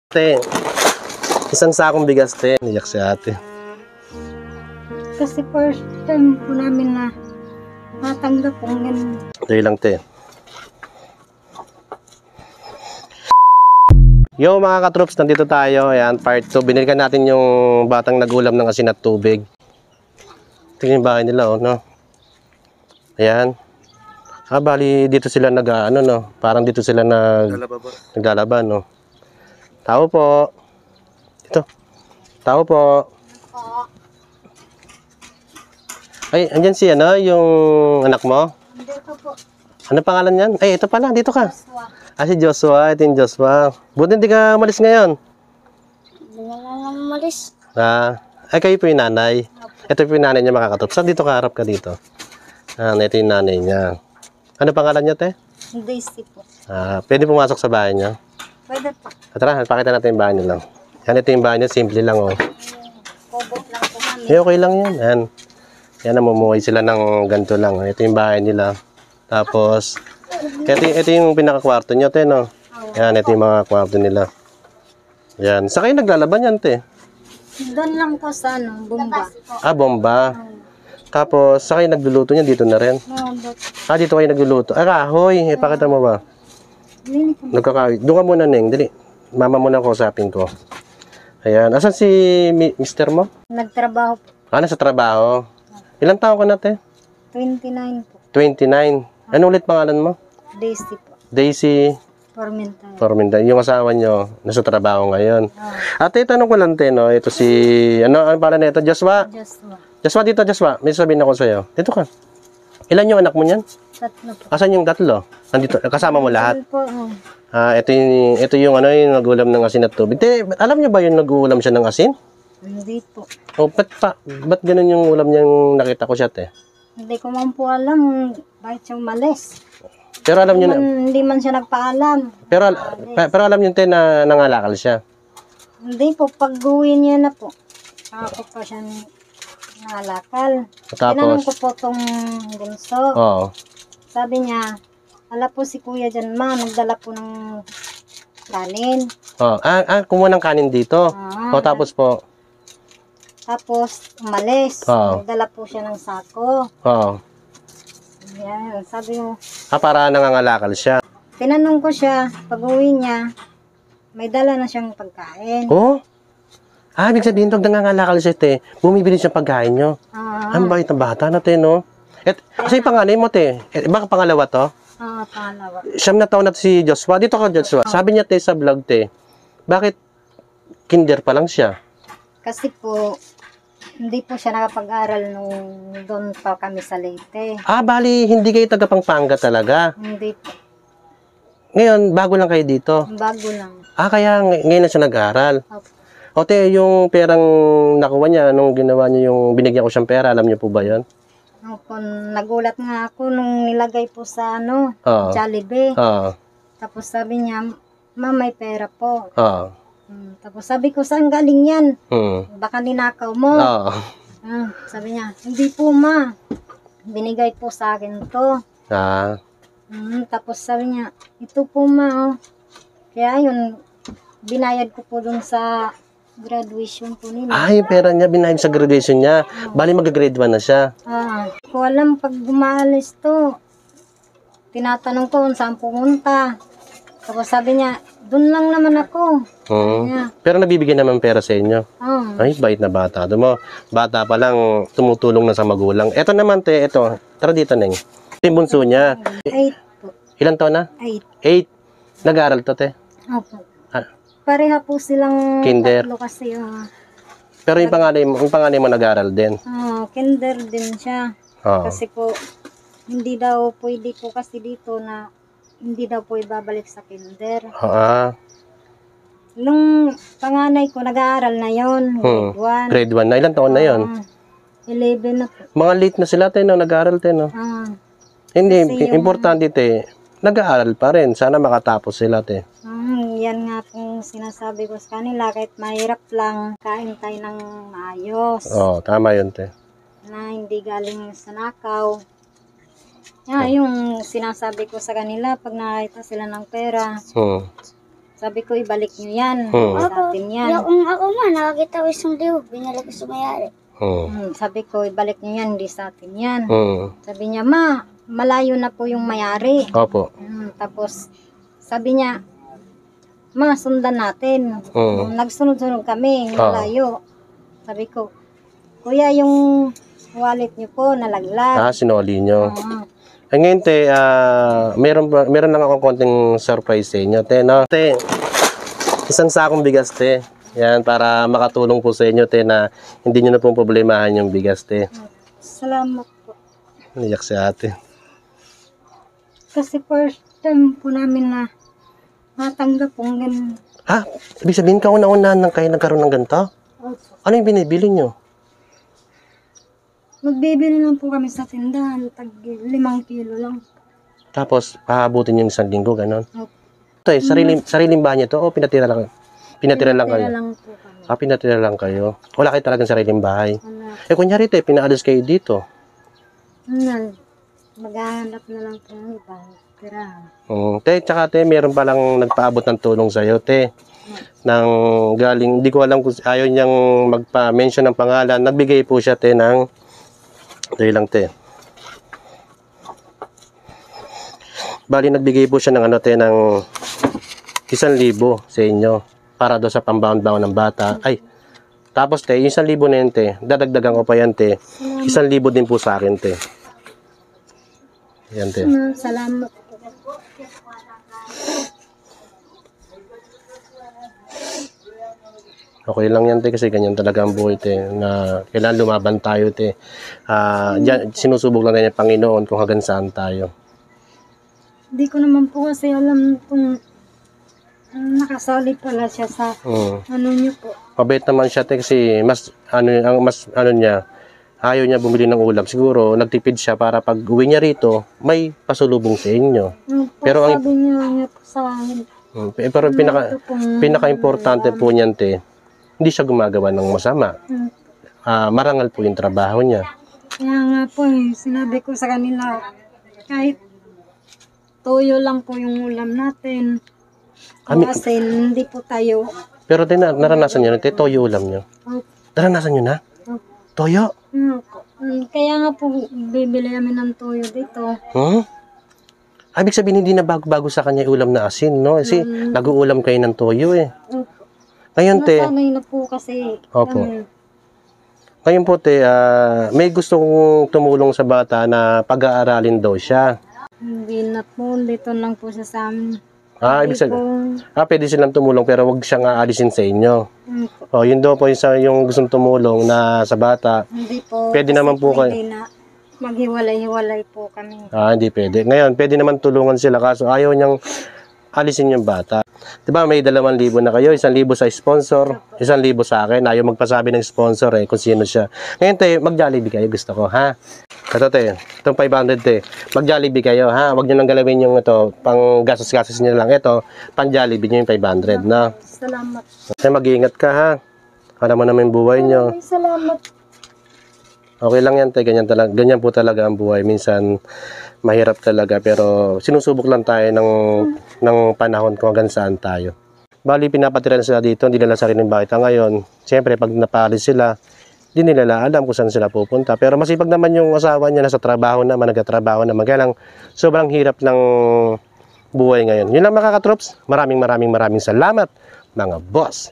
Te, isang sakong bigas, te. Niyak si ate. Kasi first time po namin na natanggap kong ganun. Ito lang, te. Yo mga katroops, nandito tayo. Ayan, part 2. Binilikan natin yung batang nagulam ng asin at tubig. Tingnan yung bahay nila, oh, no? Ayan. Bali, dito sila no? Parang dito sila naglalaban, no? Tao po. Ito. Tao po. Ay, andyan si yung anak mo? Dito po. Ano pangalan niyan? Ay, ito pala, dito ka. Joshua. Si Joshua, ito yung Joshua. Buti hindi ka malis ngayon. Hindi na lang umalis. Ay, kayo po yung nanay. Ito po yung nanay niya, mga katroops. Dito ka, harap ka dito. Ito yung nanay niya. Ano pangalan niya, te? Daisy po. Pwede pumasok sa bahay niya? Pwede po. Tara, pakita natin yung bahay niya lang. Yan, ito yung bahay niya. Simple lang, oh. Kubot lang po kami. Okay lang yan. Yan, namumuhay sila ng ganito lang. Ito yung bahay nila. Tapos, ito yung pinakakwarto nyo, te, no? Yan, ito yung mga kwarto nila. Yan. Sa kayo naglalaban yan, te? Doon lang po sa bomba. Bomba. Tapos, sa kayo nagluluto niya, dito na rin? Dito kayo nagluluto. Kahoy. Pakita mo ba? Nagkakahoy. Doon ka muna, Neng. Dali. Mama muna ko usapin ko. Ayan. Asan si mister mo? Nagtrabaho po. Nasa trabaho. Ilang taon ka na, te? 29 po. 29. Ano ulit pangalan mo? Daisy po. Daisy Formental. Yung asawa nyo, nasa trabaho ngayon. Ate, tanong ko lang, te, no? Ito si, ano pala nito? Joshua? Joshua, dito, Joshua. May sabihin ako sa'yo. Dito ka. Ilan yung anak mo niyan? 3 po. Asan yung 3? Nandito, kasama mo lahat? Po. Ito yung nagulam ng asin at tubig. Te, alam niyo ba yung nagulam siya ng asin? Hindi po. Ba't ganun yung ulam niyang nakita ko siya, te? Hindi ko man po alam bakit siya umalis. Pero alam niyo na, Hindi man siya nagpaalam. pero alam niyo, te, na nangalakal siya. Hindi po, pag-uwi niya na po. Ako pa siya nangalakal. Tinanong ko po itong bunso. Oo. Sabi niya, ala po si kuya dyan ma, nagdala po ng kanin. Kumuha ng kanin dito. Tapos po. Tapos, umalis. Nagdala po siya ng sako. Yan, sabi mo. Para nangangalakal siya. Tinanong ko siya, pag-uwi niya, may dala na siyang pagkain. Ibig sabihin, pag nangangalakal siya, te, bumibili siya pagkain nyo. Ang bait ng bata na, te, no? Kasi panganay mo, te. Baka pangalawa to? Pangalawa. 9 na taon na si Joshua. Dito ka, Joshua. Sabi niya, te, sa vlog, te, bakit kinder pa lang siya? Kasi po, hindi po siya nakapag-aral nung doon pa kami sa Leyte. Bali, hindi kayo taga Pampanga talaga. Hindi po. Ngayon, bago lang kayo dito. Bago lang. Kaya ngayon na siya nag-aaral. Opo. Te, yung perang nakuha niya, nung ginawa niya yung binigyan ko siyang pera, alam niyo po ba yun? Opo, nagulat nga ako nung nilagay po sa Jollibee. Tapos sabi niya, ma, may pera po. Tapos sabi ko, saan galing yan? Baka ninakaw mo. Sabi niya, hindi po ma. Binigay po sa akin to. Tapos sabi niya, ito po ma. Kaya yun, binayad ko po dun sa graduation po nila. Yung pera niya, binayad sa graduation niya. Bali, mag-grade 1 na siya. Ko alam, pag gumalis to, tinatanong ko kung saan pumunta. Tapos sabi niya, dun lang naman ako. Pero nabibigyan naman pera sa inyo. Ay, bait na bata. Bata pa lang, tumutulong na sa magulang. Ito naman, te, ito. Tara dito, Neng. Ito yung bunso niya. 8 po. Ilang taon na? 8. 8. Nag-aaral to, te? Opo. Pareha po silang kinder. 3 kasi. Pero yung panganay mo nag-aaral din? Kinder din siya. Kasi po, hindi daw pwede po kasi dito na hindi daw po ibabalik sa kinder. Nung panganay ko, nag-aaral na yon, grade 1. Grade 1 na. Ilang taon na yon? 11 na po. Mga late na sila, te, no? Nag-aaral, te, no? Hindi, importante, te. Nag-aaral pa rin. Sana makatapos sila, te. Yan nga pong sinasabi ko sa kanila. Kahit mahirap lang, kain tayo ng maayos. Tama yun, te. Na hindi galing sa nakaw. Yung sinasabi ko sa kanila, pag nakita sila ng pera, Sabi ko, ibalik nyo yan. Sa atin yan. Yung ako man, nakakita ko isang liw, binalik ko sa mayari. Sabi ko, ibalik nyo yan, hindi sa atin yan. Sabi niya, ma, malayo na po yung mayari. Opo. Tapos, sabi niya, ma, sundan natin. Nagsunod-sunod kami, malayo. Sabi ko, kuya, yung wallet nyo po, nalaglag. Sinoli nyo. Ngayon, te, meron lang akong konting surprise sa inyo, te, no? Te, isang sakong bigas, te. Yan, para makatulong po sa inyo, te, na hindi nyo na pong problemahan yung bigas, te. Salamat po. Niyak si ate. Kasi first time po namin na matanggap pong ganun. Ibig sabihin, kauna-unahan lang kayo nagkaroon ng ganito? Ano yung binibili nyo? Magbibili lang po kami sa tindahan, tag 5 kilo lang. Tapos, pahabutin yung 1 linggo, gano'n? Ito sariling bahay niyo to o pinatira lang? Pinatira lang kayo? Pinatira lang po kami. Pinatira lang kayo. Wala kayo talagang sariling bahay. Wala. Kunyari, te, pinaalis kayo dito. Maghahanap na lang po ng ibang tirahan. Te, tsaka te, meron palang nagpaabot ng tulong sa'yo, te. Nang galing, hindi ko alam kung ayaw niyang magpa-mention ng pangalan. Nagbigay po siya, te, ng ito lang, te. Bali, nagbigay po siya ng te, ng 1,000 sa inyo para do sa pambaon-baon ng bata. Tapos, te, yung 1,000 na yun, te, dadagdagan ko pa yan, te. 1,000 din po sa akin, te. Yan, te. Salamat. Okay lang yan, te, kasi ganyan talaga ang buhay, te, na kailangan lumaban tayo, te. Sinusubok lang tayo ng Panginoon kung hanggang saan tayo. Hindi ko naman po kasi alam kung nakasali pala siya sa ano niyo po. Mabait naman siya, te, kasi ayaw niya bumili ng ulam. Siguro, nagtipid siya para pag uwi niya rito, may pasulubong sa inyo. Pero sabi niya po sa akin. Pero pinaka-importante po niyan, te, hindi siya gumagawa ng masama. Marangal po yung trabaho niya. Kaya nga po, sinabi ko sa kanila, kahit toyo lang po yung ulam natin. Kasi hindi po tayo. Pero te, naranasan niyo na, te, toyo ulam niyo. Naranasan niyo na? Toyo? Kaya nga po, bibili kami ng toyo dito. Ibig sabihin, hindi na bago-bago sa kanya ulam na asin, no? Kasi nag-uulam kayo ng toyo, eh. Ngayon, te. Nasanay na po kasi. Opo. Ngayon po, te, may gustong tumulong sa bata na pag-aaralin daw siya. Hindi na po, dito lang po siya sa amin. Ibig sabihin, pwede silang tumulong pero wag siyang aalisin sa inyo. Yun daw po yung gustong tumulong na sa bata. Hindi po. Pwede naman po kayo. Na maghiwalay-hiwalay po kami. Hindi pwede. Ngayon, pwede naman tulungan sila kaso ayaw niyang alisin yung bata. Diba may 2,000 na kayo, 1,000 sa sponsor, 1,000 sa akin. Ayaw magpasabi ng sponsor kung sino siya. Ngayon, te, mag-Jollibee kayo, gusto ko, ha? Ito, te, itong 500, te. Mag-Jollibee kayo, ha? Huwag nyo nang galawin yung ito, pang gastos-gastos nyo lang. Ito, pang Jollibee nyo yung 500, na. Salamat. Mag-iingat ka, ha? Alam mo naman yung buhay nyo. Salamat. Okay lang yan, te. Ganyan po talaga ang buhay. Minsan, mahirap talaga. Pero sinusubok lang tayo ng panahon kung hanggang saan tayo. Bali, pinapatira na sila dito. Hindi nila sariling bahay. Ngayon, siyempre, pag napalis sila, hindi nila alam kung saan sila pupunta. Pero masipag naman yung asawa niya, nasa trabaho naman, nagkatrabaho naman. Kaya lang, sobrang hirap ng buhay ngayon. Yun lang, mga katrops. Maraming salamat, mga boss.